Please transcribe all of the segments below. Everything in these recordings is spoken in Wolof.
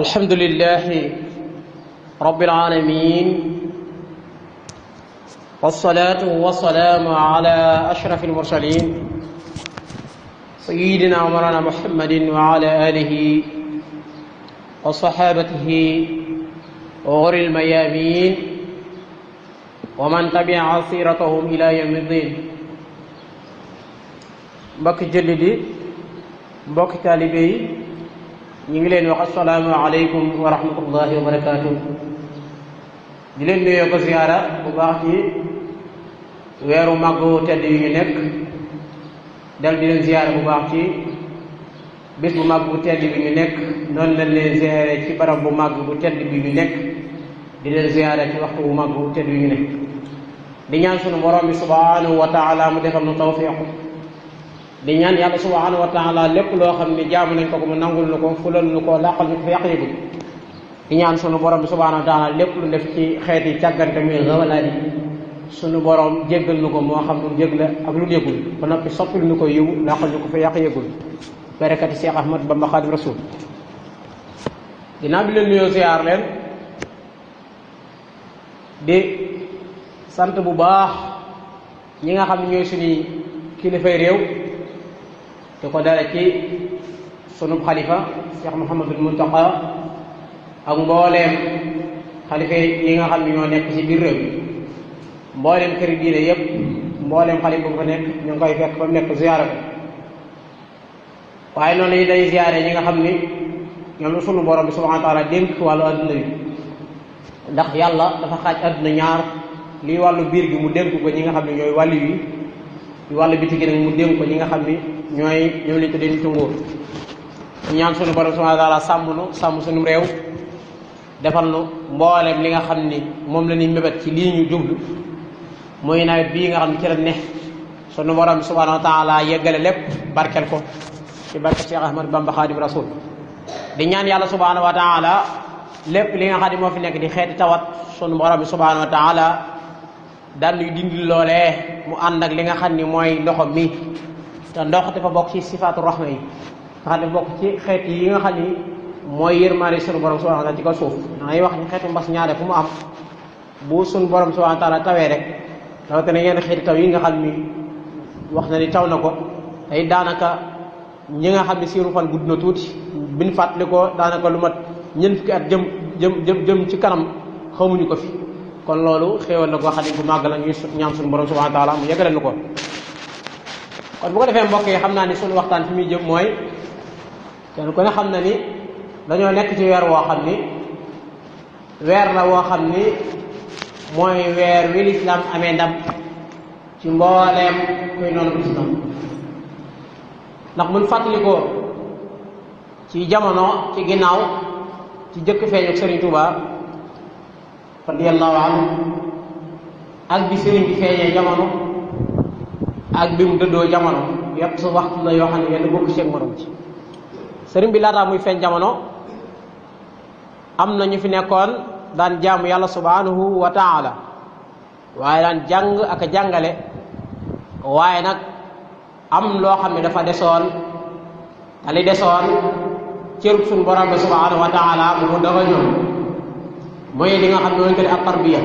الحمد لله رب العالمين والصلاة والسلام على أشرف المرسلين سيدنا ومولانا محمد وعلى آله وصحابته وغر الميامين ومن تبع سيرتهم إلى يوم الدين. mbokki jullit yi mbokki taalibe yi ñu ngi leen wax assalaamu aleykum wa rahmatullahi wa barakaatu. di leen nuyoo ko ziyaara bu baax ci weeru màggu tedd yu ñu nekk dal di leen ziyaara bu baax ci bis bu màgg bu tedd bi ñu nekk noonu lañ leen ziyaare ci barab bu màgg bu tedd bi ñu nekk di leen ziyaare ci waxtu bu màgg bu tedd bi ñu nekk di ñaan sunu borom bi subhanahu wa taala mu defal nu tawfiq di ñaan yàlla subhanahu wa taala lépp loo xam ne jaamu nañ ko mu nangul nu ko fulal nu ko làqal ñu ko fa yàq-yëgul di ñaan sunu borom bi subhanahu wa taala lépp lu def ci xeeti càggante muy xawalaat sunu borom jéggal nu ko moo xam lu jég la ak lu déggul ba noppi soppil nu ko yiw làqal ñu ko fa yàq-yëgul barakati Cheikh Ahmad Bamba Xaadim Rasul. dinaa bi leen nuyoo ziyaar leen di sant bu baax ñi nga xam ne ñooy suñuy kilifay réew te ko dara ci sunub xalifa Cheikh Mouhamadul Muntaqa ak mbooleem xalifa yi nga xam ne ñoo nekk ci biir réew mbooleem këri diine yépp mbooleem xalifa bu fa nekk ñu ngi koy fekk ba mu nekk ziyaara ko waaye noonu yi day ziyaare ñi nga xam ni ñoom la sunu borom bi subhanahu wa taala dénk wàllu adduna bi ndax yàlla dafa xaaj adduna ñaar lii wàllu biir gi mu dénk ko ñi nga xam ne ñooy wàllu yi wàllu biti gi nag mu dénk ko ñi nga xam ni ñoom lañ tuddee nitu nguur ñaan sunu borom subhanahu wa taala sàmm sunu réew defal nu mboolem li nga xam ni moom la ñuy mébét ci lii ñu jublu muy nawet bii nga xam ne ci la ne sunu borom subhanahu wa taala yeggale lépp barkel ko ci barke Cheikh Ahmad Bamba Xaadim Rasul. di ñaan yàlla subhanahu wa taala lépp li nga xam ne moo fi nekk di xeeti tawat sunu borom bi subhanahu wa taala daan ñuy dindi loolee mu ànd ak li nga xam ni mooy ndoxam mi te ndox dafa bokk ci sifaatu rahma yi nga xam ne bokk ci xeet yi nga xam ni mooy yërmaande sunu borom subhanahu wa taala ci kaw suuf dangay wax ni xeetu mbas ñaare fu mu am bu sunu borom subhanahu wa taala tawee rek rawatina yenn xeeti taw yi nga xam ni wax na ni taw na ko tey daanaka ñi nga xam ne seenu fan gudd na tuuti biñ fàttali ko daanaka lu mat ñeent fukki at jëm ci kanam xamuñu ko fi kon loolu xéewal na koo xam ne bu màgg la ñuy ñaan suñu borom subhanahu wa taala mu yeggale nu ko. kon bu ko defee mbokk yi xam naa ni suñu waxtaan fi muy jëm mooy kenn ku ne xam na ni dañoo nekk ci weer woo xam ni weer la woo xam ni mooy weer wi lislaam amee ndam ci mbooleem koy noonu lislaam ndax mun fàttali ko ci jamono ci ginnaaw ci jëkk feeñu Sëriñ Tuubaa radiyallahu anhu ak bi sëriñ bi feeñee jamono ak bi mu dëddoo jamono yépp su waxtu la yoo xam ne yenn bokk seeg morom ci sëriñ bi laataa muy feeñ jamono am na ñu fi nekkoon daan jaamu yàlla subhanahu wa taala waaye daan jàng ak a jàngale waaye nag am loo xam ne dafa desoon te li desoon cërub suñu borom bi subhanahu wa taala mu dafa ñëw mooy li nga xam ne mooy ko di ak tarbiya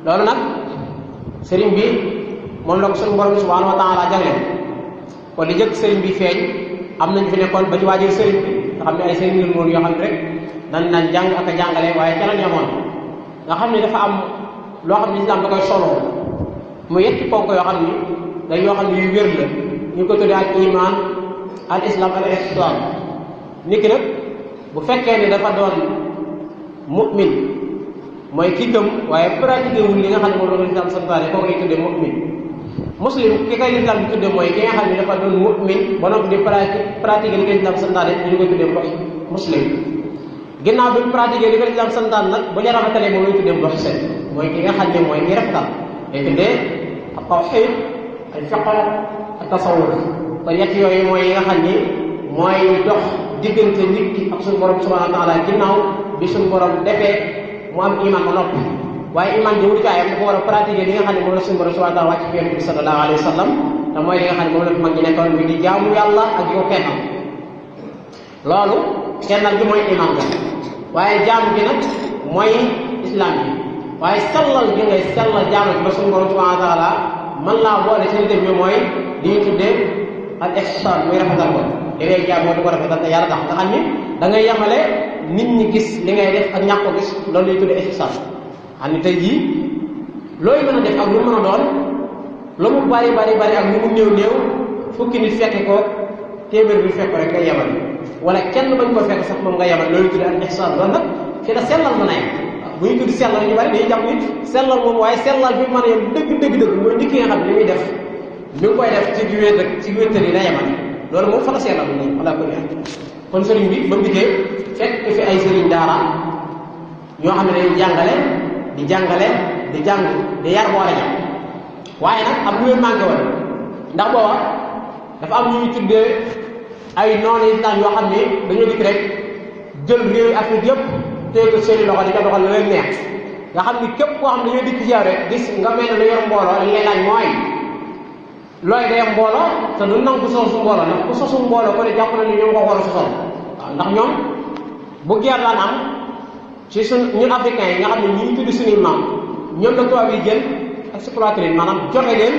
loolu nag sëriñ bi moom la ko suñu borom bi subhanahu wa taala jagleel kon li jëkk sëriñ bi feeñ am nañu fi nekkoon ba ci waajal sëriñ bi nga xam ne ay sëriñ lañ woon yoo xam ne rek dañ naan jàng ak a jàngale waaye ca la ñamoon nga xam ne dafa am loo xam ne islam da koy solo mu yetti ponk yoo xam ni day yoo xam ne yu wér la ñu ko tuddee al iman al islam al ihsan nit ki nag bu fekkee ne dafa doon mu'min mooy ki gëm waaye pratiqué wul li nga xam ne moom la islam santaane kooku lay tuddee mu'min muslim ki koy islam di tuddee mooy ki nga xam ne dafa doon mu'min ba noppi di pratiqué li koy islam santaane ñu koy tuddee muslim ginnaaw bi pratiqué li koy islam santaane nag bu ñu rafetalee moom lay tuddee muhsin mooy ki nga xam ne mooy ki rafetal day tuddee ak tawhid al fiqh ak tasawuf kon yett yooyu mooy yi nga xam ni mooy dox diggante nit ki ak suñu borom subhanahu wa taala ginnaaw bi suñu borom defee mu am iman ba noppi waaye iman ji wutukaayam dafa war a pratiquer li nga xam ne moom la suñu borom subhanahu wa taala wàcc fi yonent bi sallallahu alayhi wa sallam te mooy li nga xam ne moom la fi mag ñi nekkoon mi di jaamu yàlla ak di ko xeexam loolu kennal gi mooy iman ga waaye jaamu gi nag mooy islam bi waaye sellal gi ngay sellal jaamu gi ba suñu borom subhanahu wa taala man laa boole seen def bi mooy li ñu tuddee al ihsan muy rafetal ko li ngay jaamoo di ko rafetal te yàlla tax nga xam ni da ngay yemale nit ñi gis li ngay def ak ñàkk ko gis loolu lay tuddee ihsan xam ni tey jii looy mën a def ak lu mën a doon lu mu bari ak lu mu néew fukki nit fekke ko téeméer bi fekk rek nga yemal wala kenn bañ ko fekk sax moom nga yemal loolu tuddee al ihsan loolu nag fi la sellal mën a yem bu ñu tudd sellal ñu bari dañuy jàpp ni sellal moom waaye sellal bi mën a yem dëgg mooy nit ki nga xam ne li muy def mi ngi koy def ci wéet ak ci wéetal yi la yemal loolu moom fa la sellal moom wala ko neex kon sëriñ bi ba mu dikkee fekk fi ay sëriñ daara ñoo xam ne dañuy jàngale di jàng di yar boole ñam waaye nag am lu leen manqué woon ndax booba dafa am ñuy tuddee ay noonu islam yoo xam ne dañoo dikk rek jël réew Afrique yëpp téye ko seeni loxo di ko doxal la leen neex nga xam ni képp koo xam ne dañoo dikk ci yow rek gis nga mel ne lu yor mbooloo dañ lay laaj mooy looy day am mbooloo te du nangu ku sosu mbooloo ndax ku sosu mbooloo ko ne jàpp na ni ñoom ko war a sosal waaw ndax ñoom bu guerre daan am ci ñun africains yi nga xam ne ñi tudd suñuy maam ñoom la tubaab yi jël exploité leen maanaam joxe leen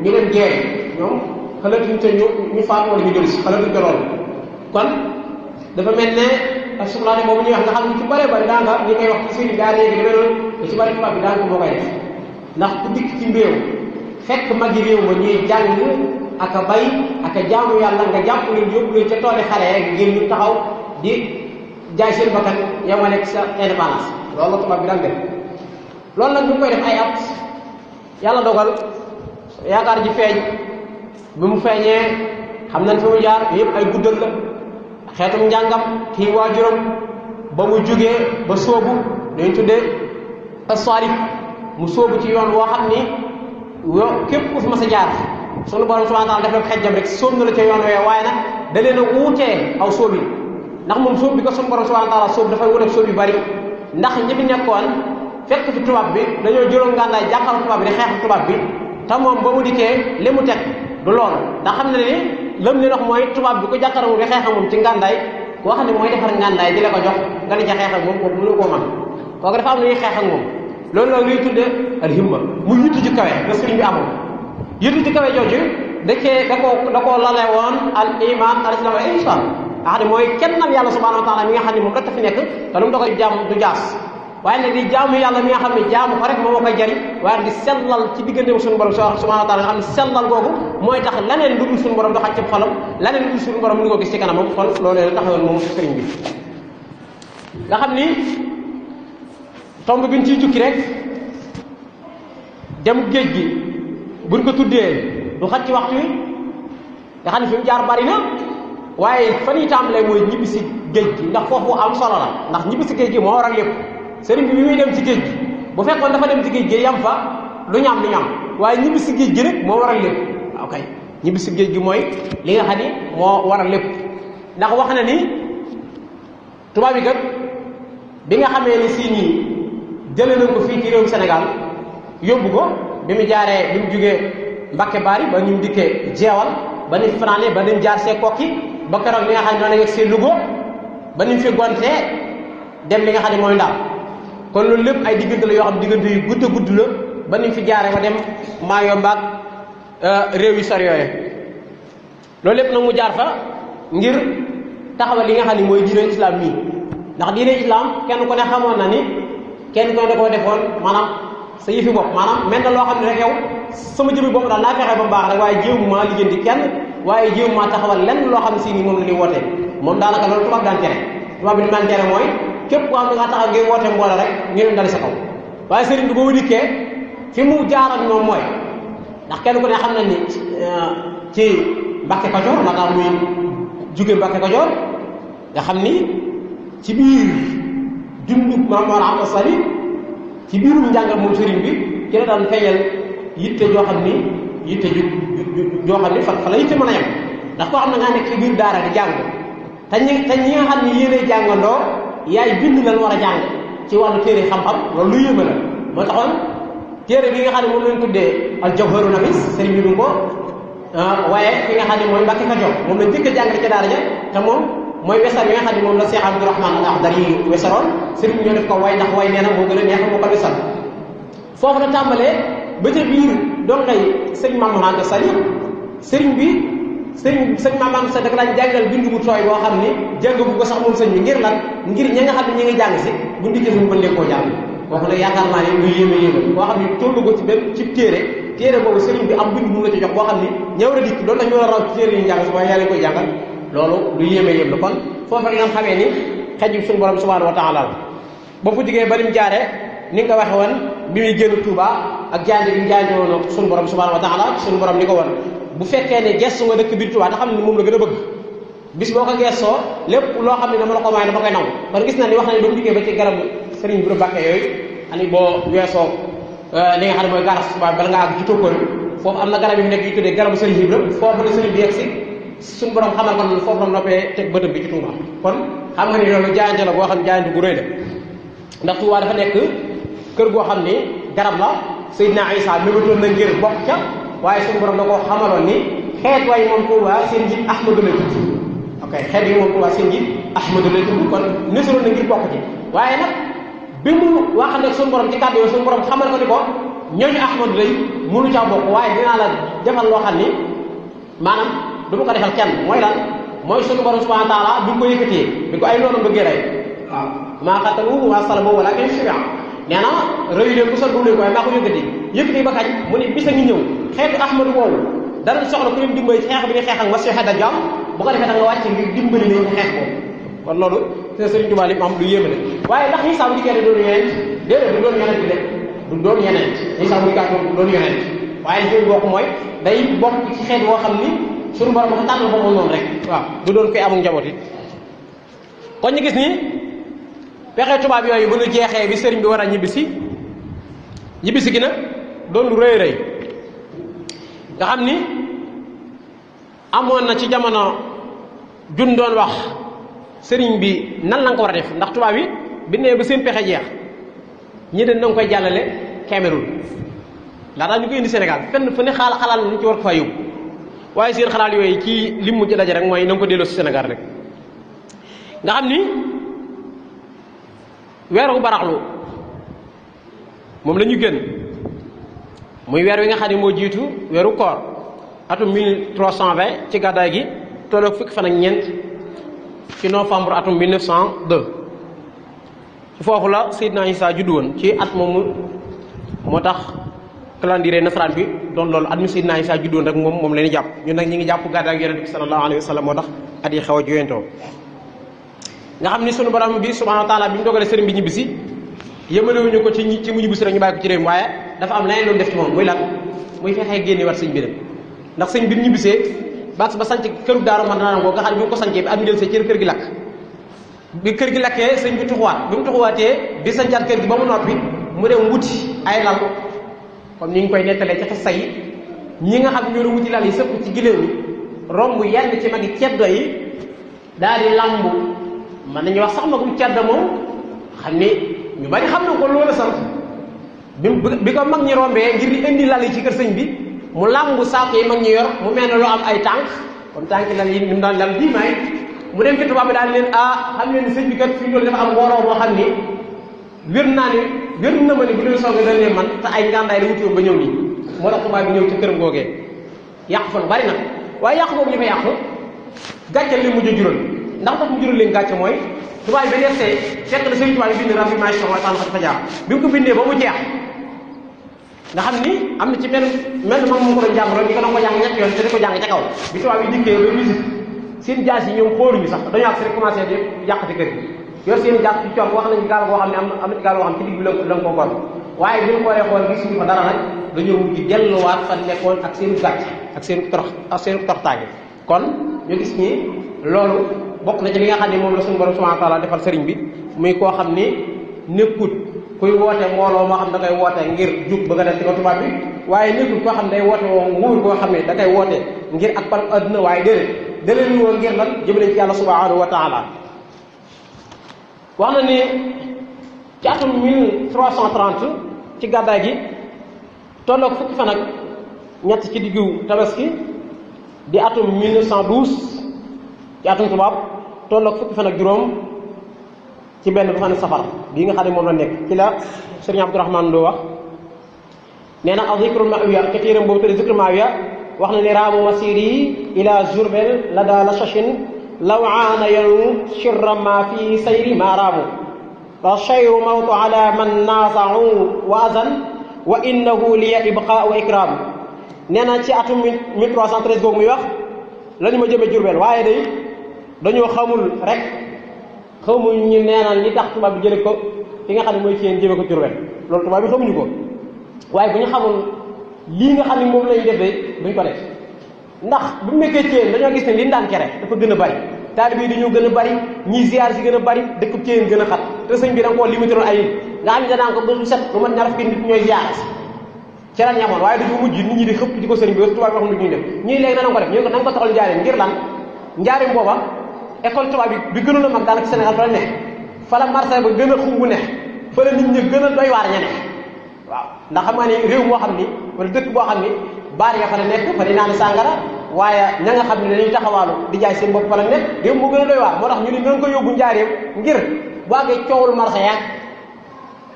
ñu leen guerre ñoom xalatuñ te ñu faatu wala ñu jël si xalatuñ te loolu kon dafa mel ne exploité boobu ñuy wax nga xam ne ci bëree bëri daanga ñi koy wax ci sëriñ daara yi demee noonu te ci bëri tubaab bi daanga moo koy def ndax ku dikk ci mbéew fekk magi réew ma ñuy jàng ak a bay ak a jaamu yàlla nga jàpp leen yóbbu leen ca tooli xale rek ngir ñu taxaw di jaay seen bakkan yamale sa indépendance loolu la tubaab bi daan def loolu nag ñu koy def ay at yàlla dogal yaakaar ji feeñ bi mu feeñee xam nañ fi mu jaar yëpp ay guddal la xeetum njàngam kii waajuram ba mu jugee ba sóobu dañu tuddee asarif mu sóobu ci yoon woo xam ni képp ku fi mas a jaar sunu borom subhanahu wa taala def na xejjam rek sóob na la ca yoon woowe waaye nag da leen a wuutee aw sóob yi ndax moom sóob bi ko sunu borom subhanahu wa taala sóob dafay wut ak sóob yu bari ndax ñi fi nekkoon fekk fi tubaab bi dañoo jëloon ngànnaay jàkkaarloo tubaab bi di xeex tubaab bi te moom ba mu dikkee li mu teg du loolu ndax xam na ni lam ni wax mooy tubaab bi ko jàkkaarloo di xeex ak moom ci ngàndaay koo xam ne mooy defar ngàndaay di la ko jox nga di ca xeex ak moom kooku mënu koo mën kooku dafa am lu ñuy xeex ak moom loolu la luy tuddee al himma mu yitu ci kawe la sëriñ bi amoon yitu ci kawe jooju da koo lale woon al iman al islam al ihsan nga xam ne mooy kennal yàlla subhanahu wa taala mi nga xam ne moom rek a fi nekk te lu mu da koy jaam du jaas waaye nag di jaamu yàlla mi nga xam ne jaamu ko rek moom moo koy jariñ waaye di sellal ci diggante suñu borom subhanahu wa taala nga xam ne sellal googu mooy tax leneen lu dul suñu borom du xaj ci xolam leneen lu dul suñu borom mënu ko gis ci kanamam kon loolu la taxawoon moom sëriñ bi nga xam ni tomb bi ñu ciy jukki rek dem géej gi buñ ko tuddee du xaj ci waxtu wi nga xam ne fi mu jaar bari na waaye fan yi tàmbalee mooy ñibbi si géej gi ndax foofu am solo la ndax ñibbi si géej gi moo waral lépp sëriñ bi muy dem ci géej gi bu fekkoon dafa dem ci géej gi yam fa lu ñam waaye ñibbi si géej gi rek moo waral lépp ok ñibbi si géej gi mooy li nga xam ni moo waral lépp ndax wax na ni tubaab yi kat bi nga xamee ni si nii jëlee nañ ko fii ci réewum Sénégal yóbbu ko bi mu jaaree bi mu jugee Mbàkke Baari ba ñu dikkee jeewal ba ni fanaane ba ni jaar see kokki ba keroog li nga xam ne noonu la see Louga ba ni fi gontee dem li nga xam ne mooy Ndar kon loolu lépp ay diggante la yoo xam diggante yu gudd a gudd la ba ni fi jaaree ba dem Mayomba ak réew yu sori yooyu loolu lépp nag mu jaar fa ngir taxawal li nga xam ne mooy diine islam mii ndax diine islam kenn ku ne xamoon na ni kenn ku ne da koo defoon maanaam sa yëfi bopp maanaam mel na loo xam ne rek yow sama jëmmi bopp daal naa fexe ba mu baax rek waaye jéemu maa liggéenti kenn waaye jéemu maa taxawal lenn loo xam ne si nii moom la ñuy wootee moom daanaka loolu tubaab daan tere tubaab bi ni daan tere mooy képp koo xam ne nga taxaw ngir woote mbooloo rek ngeen dali sa kaw waaye sëriñ bi boobu dikkee fi mu jaaral moom mooy ndax kenn ku ne xam nañ ni ci Mbàkke Kajoor la tax muy jóge Mbàkke Kajoor nga xam ni ci biir dundu Maam Mor Anta Sali ci biirum njàngal moom sëriñ bi ki la daan feeñal yitte joo xam ni yitte joo xam ni fa la yitte mën a yem ndax koo xam ne nga nekk ci biir daara di jàng te ñi nga xam ni yéenay jàngandoo yaay bind lan war a jàng ci wàllu téere xam-xam loolu lu yéeme la moo taxoon téere bi nga xam ne moom lañ tuddee al jawharu nafis sëriñ bi du ko waaye fi nga xam ne mooy Mbàkke Kajoor moom lañ njëkk a jàng ca daara ja te moom mooy wesar yi nga xam ne moom la Cheikh Abdourahmane Akhdari yi wesaroon sëriñ bi ñoo def ko way ndax way nee na moo gën a neex moo ko wesal foofu la tàmbalee ba ca biir doon ngay sëriñ Mamadou Anta Sali sëriñ Mamadou Anta Sali dafa daan jàngal bindu bu tooy boo xam ni jàng bu ko sax moom sëñ bi ngir lan ngir ña nga xam ne ñi ngi jàng si bu ndikkee suñu mën leen koo jàng kooku nag yaakaar naa ne lu yéeme boo xam ne tollu ko ci benn ci téere boobu sëriñ bi am bind mu la ci jox boo xam ni ñëw na dikk loolu la ñu war a raw ci téere yi jàng si waaye yàlla koy jàngal loolu lu yéeme la kon foofu nga xamee ni xejju suñu borom subhanahu wa taala la ba fu jigee ba nim jaare ni nga ko waxe woon bi muy génn Touba ak jaanje bi mu jaanje woon suñu borom subhanahu wa taala suñu borom ni ko woon bu fekkee ne gestu nga dëkk biir Touba te xam ne moom la gën a bëgg bis boo ko gestoo lépp loo xam ne dama la ko may dama koy naw kon gis na ni wax na ne ba mu liggéey ba ci garabu sëriñ bu Mbàkke yooyu ani boo weesoo li nga xam ne mooy garas Touba bala nga àgg ci tóokóor foofu am na garab yi fi nekk yu tuddee garabu sëriñ Ibra foofu la sëriñ bi yegg si suñu borom xamal ko ne foofu la noppee teg bëtëm bi ci Touba kon xam nga ni loolu jaayante la boo xam ne jaayante gu rëy la ndax Touba dafa nekk kër goo xam ni garab la Seydina Isa mébatoon na ngir bokk ca waaye suñu borom da koo xamaloon ni xeet way moom Touba seen njiit Ahmadu la tudd ok xeet yi moom Touba seen njiit Ahmadu la tudd kon nësaroon na ngir bokk ci waaye nag bi mu waxante suñu borom ci kàddu yooyu suñu borom xamal ko ni ko ñooñu Ahmadu lay mënu caa bokk waaye dinaa la defal loo xam ni maanaam du ma ko defal kenn mooy lan mooy suñu borom subhanahu wa taala bi ko yëkkatee bi ko ay noonu bëggee rey waaw maa qataluuhu wa salabuuhu walaakin shubbiha nee na rëyu leen bu sol bu leen ko waaye maa ko yëkkati ba kañ mu ne bis a ngi ñëw xeetu Ahmadu boobu dara soxla ku leen dimbali ci xeex bi ni xeex ak Masiihu Dajjaal bu ko defee da nga wàcc ngir dimbali leen xeex boobu kon loolu te Sëriñ Tuubaa li mu am lu yéeme la waaye ndax Isaa bu dikkee doon yeneen déedéet du doon yeneen bi de du doon yeneen Isaa bu dikkee doon yeneen waaye li bokk mooy day bokk ci xeet woo xam ni suñu borom dafa tànn boppam noonu rek waaw du doon koy amul njaboot it kon ñu gis ni pexe tubaab yooyu bu ñu jeexee bi sëriñ bi war a ñibbisi gi nag doon lu rëy nga xam ni amoon na ci jamono jun doon wax sëriñ bi nan la nga ko war a def ndax tubaab yi bi nee ba seen pexe jeex ñi den na nga koy jàllale Cameroun laataa ñu koy indi Sénégal fenn fu ne xalaat ñu ci war ko faa yóbbu waaye seen xalaat yooyu ci lim mujj daje rek mooy na nga ko delloo si Sénégal rek nga xam ni weeru baraxlu moom la ñu gën muy weer wi nga xam ne moo jiitu weeru koor atum 1320 ci gàddaay gi tolloog fukki fan ak ñeent ci novembre atum 1902 ci foofu la Seydina Isa juddu woon ci at moomu moo tax calendrier nasaraan bi doon loolu at mi Seydina Isa juddu woon rek moom la ñu jàpp ñun nag ñi ngi jàpp gàddaay gi Yonent bi sallallahu alayhi wa sallam moo tax at yi xaw a juyantoo nga xam ni sunu borom bi subhanahu wa taala bi mu dogalee sëriñ bi ñibbisi yëmalewuñu ko ci mu ñibbisi rek ñu bàyyi ko ci réew mi waaye dafa am leneen lu def ci moom muy lan muy fexee génne war sëñ bi dem ndax sëñ bi ñibbisee ba sanc këru daaru man naanam ko nga xam ne bi mu ko sancee bi am del see ci kër gi lakk bi kër gi lakkee sëñ bi tuxuwaat bi mu tuxuwaatee di sancaat kër gi ba mu noppi mu dem wuti ay lal comme ni ñu koy nettalee ca xas yi ñi nga xam ne ñoo wuti lal yi sëpp ci giléew yi romb yenn ci magi ceddo yi daal di lambu mën nañu wax sax magum ceddo moom xam ni ñu bari xam na ko loolu sant bi ko mag ñi rombee ngir di indi lal yi ci kër sëñ bi mu làmbu saako yi mag ñi yor mu mel ne loo am ay tànk comme tànk lal yi ni mu daan lal bii may mu dem fi tubaab bi daal leen xam leen ni sëñ bi kat fi loolu dafa am mbooloo boo xam ni wér na ma ni bu leen soog a dañ leen man te ay ngàndaay la wuti woon ba ñëw nii moo tax tubaab bi ñëw ci këram googee yàq fa lu bari nag waaye yàq boobu ñu fa yàq gàcce li mujj a jural ndax tax mu jural leen gàcce mooy tubaab bi nettee fekk na sëñ tubaab bi bind rafimation wa tan fa jaar bi mu ko bindee ba mu jeex nga xam ni am na ci mel mag mu ko doon jàng loolu ñu ko doon ko jàng ñett yoon te di ko jàng ca kaw bi tubaab yi dikkee ba visite seen jaas yi ñoom xooluñu sax dañoo ak si rek commencé di yàqati kër gi yor seen jaas ci coon wax nañu gaal boo xam ne am na ci gaal boo xam ci digg bi la ko gor waaye bi ñu xoolee xool gisuñu fa dara nag dañoo mujj delluwaat fan nekkoon ak seen gàcc ak seen toroxtaange kon ñu gis ni loolu bokk na ci li nga xam ne moom la suñu borom subhanahu wa taala defal sëriñ bi muy koo xam ni nekkut kuy woote mbooloo moo xam da koy woote ngir jug bëgg a def ci ko tubaab bi waaye nekkut koo xam ne day woote woo nguur koo xam ne da koy woote ngir ak par adduna waaye déedéet daleen woo ngir lan jëmale ci yàlla subhanahu wa taala wax na ni ci atum 1330 ci gàddaay gi tolloog fukki fan ak ñett ci diggu tabaski di atum 1912 ci atum tubaab tolloog fukki fan ak juróom ci benn bu fan safar bii nga xam ne moom la nekk ci la sëriñ Abdourahmane Lo wax nee na az-zikrul ma'wiya ca téeram boobu tudde zikrul ma'wiya wax na ni raamu masiri ila Jurbel la daa la shashin law aana yanu shirra ma fi sayri ma raamu wa shayru mawtu ala man naasa'u wa azan wa innahu liya ibqa wa ikram nee na ci atum 1313 boobu muy wax la ñu ma jëmee Jurbel waaye day dañoo xamul rek xamuñ ñu neenal li tax tubaab bi jële ko fi nga xam ne mooy ci yéen jëme ko Jurbel loolu tubaab bi xamuñu ko waaye bu ñu xamul lii nga xam ne moom lañ def de duñ ko def ndax bu mu nekkee ci yéen dañoo gis ne liñ daan kere dafa gën a bari taalib yi dañoo gën a bari ñiy ziar si gën a bari dëkk ci yéen gën a xat te sëñ bi da nga koo limité woon ay nga xam ne danaan ko ba set lu mat ñaar fukki nit ñooy ziar ci lañ amoon waaye dañu mujj nit ñi di xëpp di ko sëriñ bi tubaab bi wax lu ñuy def ñii léegi danañ ko def ñu ko nañ ko taxal njaarim ngir lan njaarim booba école tubaab bi gënoon a mag daanaka Sénégal fa la ne fa la marché ba gën a xumbu ne fa la nit ñi gën a doy waar ña ne waaw ndax xam nga ni réew moo xam ni wala dëkk boo xam ni baar ya fa la nekk fa di naan sàngara waaye ña nga xam ne dañuy taxawaalu di jaay seen bopp fa la nekk réew moo gën a doy waar moo tax ñu ni nga ko yóbbu njaarim ngir bu àggee coowul marché yaag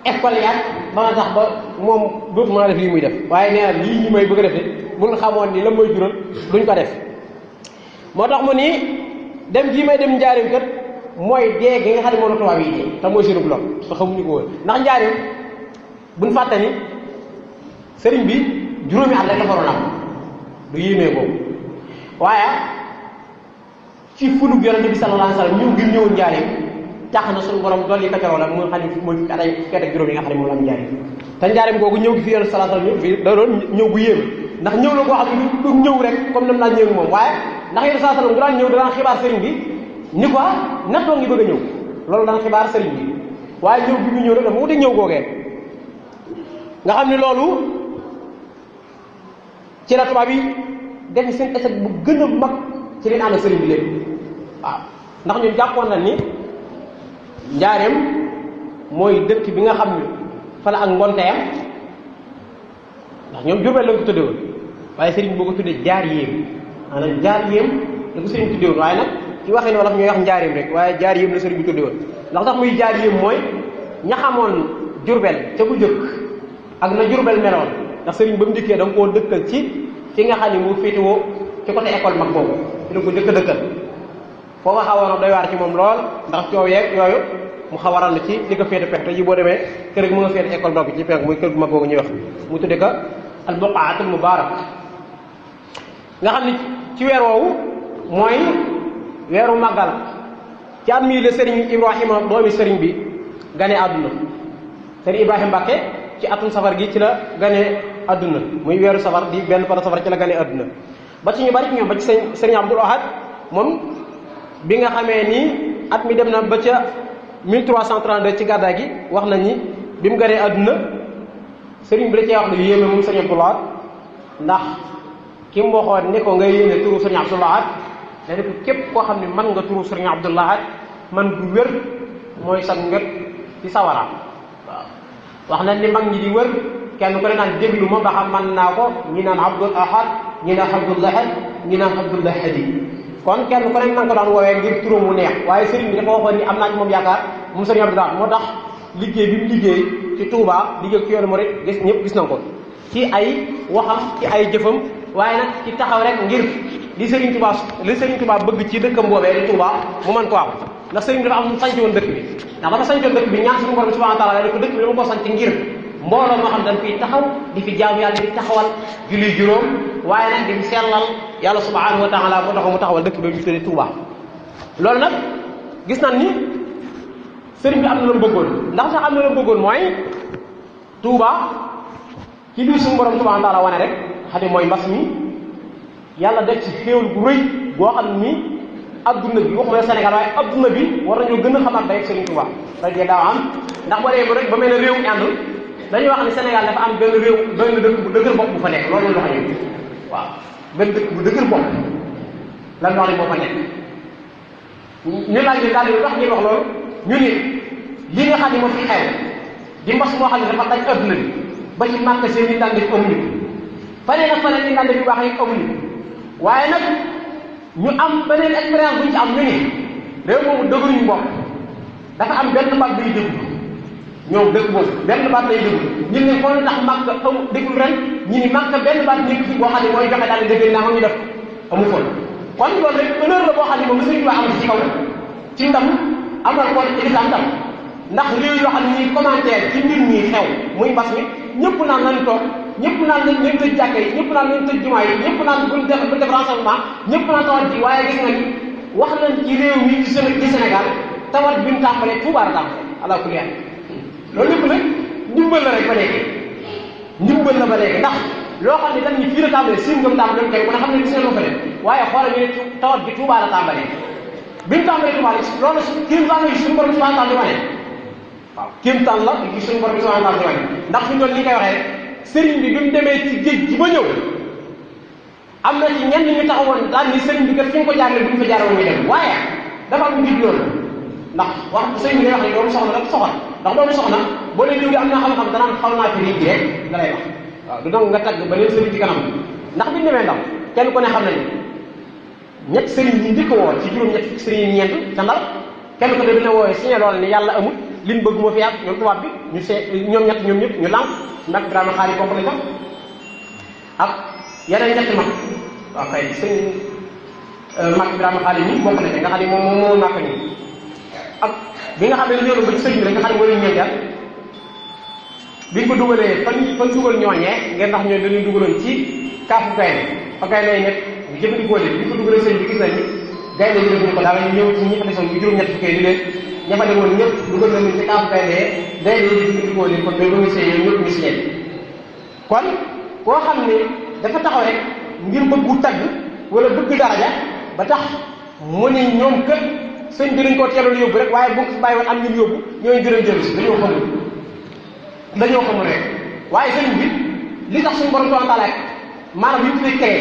école yaag ba nga tax ba moom dootu mën a def lii muy def waaye nee na lii ñi may bëgg a def de buñ xamoon ni la mooy jural duñ ko def moo tax mu ni dem gii may dem njaarim kat mooy dee gi nga xam ne moom la tubaab yi dee te mooy seenub lor te xamuñu ko woon ndax njaarim buñ fàtte ni sëriñ bi juróomi at rek la faroon am du yéemee boobu waaye ci fulug yonente bi sallallahu alayhi wasallam ñëw ngir ñëwoon njaarim tax na suñu borom dool yi kacaroo la mu nga xam ne mooy fukki at ay fukki at ak juróom yi nga xam ne moom la am njaarim te njaarim googu ñëw gi fi yonente sallallahu alayhi wasallam ñëw fi da doon ñëw bu yéeme ndax ñëw la koo xam ne du ñëw rek comme nam naa ñëw moom waaye ndax yonente sallallahu alayhi wasallam bu daan ñëw daan xibaar sëriñ bi ni ko nattoo ngi bëgg a ñëw loolu daan xibaar sëriñ bi waaye ñëw bi mu ñëw rek dafa wuute ñëw googee nga xam ne loolu ci la tubaab yi def seen échec bu gën a mag ci liñ ànd ak sëriñ bi léegi waaw ndax ñun jàppoon na ni njaareem mooy dëkk bi nga xam ne fa la ak ngonteyam ndax ñoom Jurbel la ko tudde woon waaye sëriñ boo ko tuddee jaar yéem maanaam jaar yéem la ko sëriñ tudde woon waaye nag ci waxee ne wala ñooy wax njaareem rek waaye jaar yéem la sëriñ bi tudde woon ndax tax muy jaar yéem mooy ña xamoon Jurbel ca bu jëkk ak na Jurbel meloon ndax sëriñ ba mu dikkee da nga koo dëkkal ci fi nga xam ne mu féetewoo ci côté école mag boobu ci la ko dëkk dëkkal foofa xawoon na doy waar ci moom lool ndax coow yeeg yooyu mu xawaral na ci li ko féete penk te ji boo demee kër gi mu nga féete école mag bi ci penk muy kër gu mag boobu ñuy wax mu tudde ko al buqaatul mubaarak nga xam ni ci weer woowu mooy weeru màggal ci at mii la sëriñ Ibrahima doomi sëriñ bi gane àdduna sëriñ Ibrahima Mbàkke ci atum safar gi ci la gane àdduna muy weeru safar di benn fan safar ci la gane àdduna ba ci ñu bari ci ñoom ba ci sëriñ Abdul Ahad moom bi nga xamee ni at mi dem na ba ca 1332 ci gàddaay gi wax nañ ni bi mu ganee àdduna sëriñ bi da cee wax lu yéeme moom sëriñ Abdul Ahad ndax ki mu waxoon ne ko ngay yéene turu sëriñ Abdul Ahad ne ko képp koo xam ne mën nga turu sëriñ Abdul Ahad man bu wér mooy sa nget ci sawara waaw wax nañ ni mag ñi di wër kenn ko ne naan déglu ma ba xam man naa ko ñi naan Abdul Ahad ñi naan Abdul Ahad ñi naan Abdul Ahadi kon kenn ku ne na nga ko daan woowee ngir turam mu neex waaye sëriñ bi dafa waxoon ni am naa ci moom yaakaar moom sëriñ Abdul Ahad moo tax liggéey bi mu liggéey ci Touba liggéey ci yoonu Murid gis ñëpp gis na ko ci ay waxam ci ay jëfam waaye nag ci taxaw rek ngir li sëriñ Touba bëgg ci dëkkam boobee di Touba mu mën ko am ndax sëriñ bi dafa am sanc woon dëkk bi ndax dafa sancoon dëkk bi ñaan suñu borom subhanahu wa taala ne ko dëkk bi dama ko sanc ngir mbooloo moo xam dañ fiy taxaw di fi jaamu yàlla di taxawal julli juróom waaye nag di fi sellal yàlla subhanahu wa taala moo taxaw mu taxawal dëkk bi ñu tuddee Touba loolu nag gis nañ ni sëriñ bi am na lu mu bëggoon ndax sax am na lu mu bëggoon mooy Touba ci lii suñu borom subhanahu wa taala wane rek xam ne mooy mbas mi yàlla def ci xéewal gu rëy boo xam ni adduna bi waxuma la Sénégal waaye adduna bi war nañoo gën a xamaat day sëriñ Touba radiyallahu anhu ndax boo dee rek ba mel ne réew Inde dañuy wax ni Sénégal dafa am benn réew benn dëkk bu dëgër bopp bu fa nekk loolu la ñu wax waaw benn dëkk bu dëgër bopp lan wax ni moo fa nekk ñu laaj ni daal di tax ñuy wax loolu ñu ni li nga xam ne moo fi xew di mbas moo xam ne dafa daj adduna bi ba ci màkk seen ni daan def amuñu faneen ak faneen ni daan def yu baax yi amuñu waaye nag ñu am beneen expérience bu ñu ci am ñu ni réew moomu dëgëruñu bopp dafa am benn baat bay déglu ñoom dëkk boobu benn baat lay déglu ñu ne kon tax Makka amu déglu ren ñu ni Makka benn baat nekk fi boo xam ne mooy joxe daal di dëgg naa ñu def amu kon kon loolu rek honneur la boo xam ne moom Sëriñ Tuubaa am ci kaw ci ndam amal ko islam tam ndax réew yoo xam ne ñuy commentaire ci mbir mi xew muy mbas mi ñëpp naan nañ toog ñëpp naan nañ tëj jàkka yi ñëpp naan nañ tëj jumaa yi ñëpp naan buñ def rassemblement ñëpp naan tawat ji waaye gis nga ni wax nañ ci réew mi ci Sénégal tawat bi mu tàmbalee Tuubaa la tàmbalee ala kulli haal loolu lépp nag ndimbal la rek ba léegi ndimbal la ba léegi ndax loo xam ne dañ ñu fii la tàmbalee siin ngam tàmbalee tey ku ne xam ne gis nga loo fa def waaye xoolal ñu ne tawat bi Tuubaa la tàmbalee bi mu tàmbalee Tuubaa loolu kéemtaan la suñu borom subhanahu wa taala di wane waaw kéemtaan la gi suñu borom subhanahu wa taala di wane ndax fi ñu doon li koy waxee sëriñ bi bi mu demee ci géej gi ba ñëw am na ci ñenn ñu taxawoon daal ni sëriñ bi kat fi ñu ko jaarale bu ñu fa jaarale muy dem waaye dafa am nit loolu ndax wax sëriñ bi day wax ne doomu soxna rek soxal ndax doomu soxna boo leen jógee am na xam-xam danaan xaw naa fi nit rek da lay wax waaw du donc nga tagg ba leen sëriñ ci kanam ndax biñu demee ndax kenn ku ne xam nañu ñett sëriñ yi njëkk woon ci juróom-ñett sëriñ yi ñeent ca Ndar kenn ko ne dina woowee signé loolu ni yàlla amul liñ bëgg moo fi yàgg ñoom tubaab bi ñu ñoom ñëpp ñu lànk ndax Ibrahima xaar yi bokk na ca ak yeneen ñetti mag waaw kay sëñ mag Ibrahima xaar yi bokk na ca nga xam ne moom màkk nii ak bi nga xam ne ñëw ba ci sëñ bi rek nga xam ne mooy ñeenteel biñ ko dugalee fan dugal ñooñee ngeen ndax ñooy dañuy dugaloon ci kaafu gaynde fa gaynde yi nekk ñu jëfandikoo leen biñ ko dugalee sëñ bi gis nañ ni gaynde yi defuñu ko daal ñëw ci ñi fa desoon bu juróom-ñett fukkee di leen ña fa demoon ñëpp dugal nañu ci kaafu gaynde gaynde yi jëfandikoo leen kon day doon sëy ñëpp ñu si leen kon koo xam ne dafa taxaw rek ngir bëggu tagg wala bëgg daraja ba tax mu ne ñoom kët sëñ bi dañ koo teeloon yóbbu rek waaye bu ko bàyyi woon am ñu yóbbu ñooñu gën a jël si dañoo xamul rek waaye sëñ bi li tax suñu borom subhanahu wa taala maanaam li ñu tuddee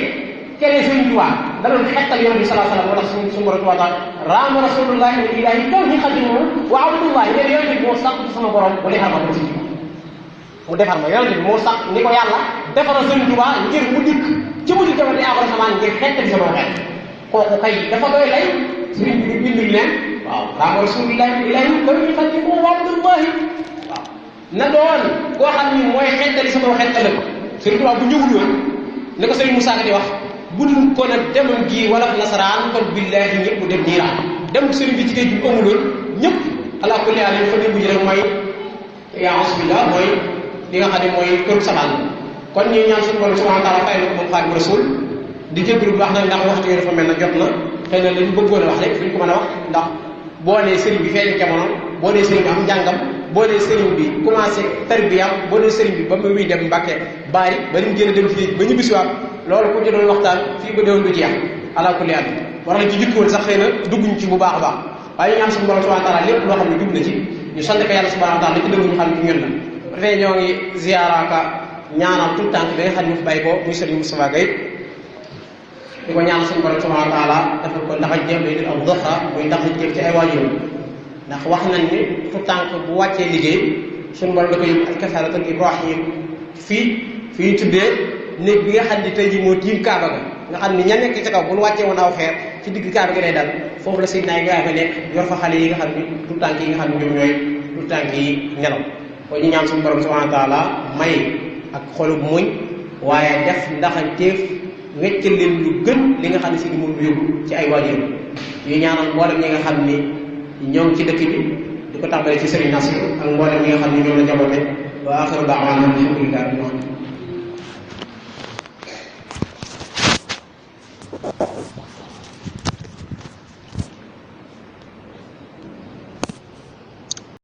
kere sëñ Tuubaa da doon xettal yonent bi sallallahu alayhi wa sallam moo tax suñu borom subhanahu wa taala raama rasulullahi ilahi kaw ñi xadimu wa abdullahi ne yonent bi moo sàkk ci sama borom bu defar ma ci mu defar ma yonent bi moo sàkk ni ko yàlla defara sëñ Tuubaa ngir mu dikk ci mu dikk di aaxara samaan ngir xettali sama xeet kooku kay dafa doy lay sëriñ bi bindul leen waaw raama rasulullahi ilahi kaw ñi xadimu wa abdullahi waaw na doon koo xam ni mooy xettali sama xettali ko sëriñ Tuubaa bu ñëwul woon ne ko sëriñ Moussa Ka di wax budul ko nag demam gii wala nasaraan kon billaahi ñëpp dem niiraan dem sëriñ bi ci géej gi amuloon ñëpp ala kulli haal fa ne mujj rek mooy yaa asbillah mooy li nga xam ne mooy kër saxal kon ñuy ñaan suñu borom subhanahu wa taala fay na ko moom Xaadimu Rasuul di jéggalu bu wax nag ndax waxtu yi dafa mel na jot na xëy na lañu bëggoon a wax rek fuñ ko mën a wax ndax boo nee sëriñ bi feeñ jamono boo nee sëriñ bi am njàngam boo nee sëriñ bi commencé tarbiyam boo nee sëriñ bi ba muy dem Mbàkke baari ba nim génn dem fii ba ñu bisiwaat loolu ku ci doon waxtaan fii ba déwoon du jeex ala kulli haal war nañ ci jukkiwoon sax xëy na dugguñ ci bu baax a baax waaye ñu ñaan suñu borom subhanahu wa taala lépp loo xam ne jub na ci ñu sant ko yàlla subhanahu wa taala li ci dëgg ñu xam ne ñun la bu defee ñoo ngi ziyaaraaka ñaanal tout tànk bi nga xam ne mu fi bàyyi ko muy sëriñ Moustapha Gueye di ko ñaan suñu borom subhanahu wa taala defal ko ndax jéem day def ak doxa muy ndax jéem ci ay waajuram ndax wax nañ ni tout tànk bu wàccee liggéey suñu borom da koy yóbbu ak kafaaratul Ibrahim fii tuddee néeg bi nga xam ne tey jii moo tiim Kaaba ga nga xam ne ña nekk ci kaw bu ñu wàccee woon aw xeer ci digg Kaaba gi lay dal foofu la Seydina Ibrahima nekk yor fa xale yi nga xam ne tout tànk yi nga xam ne ñoom ñooy tout tànk yi nelaw kon ñu ñaan suñu borom subhanahu wa taala may ak xolub muñ waaye def ndaxanteef weccal leen lu gën li nga xam ne si ni moom yóbbu ci ay waajur yu ñaanal mboolem ñi nga xam ni ñoo ngi ci dëkk bi di ko tàmbalee ci Serigne Nassir ak mboolem ñi nga xam ne ñoom la jaboote wa axiru da'waana alhamdulillahi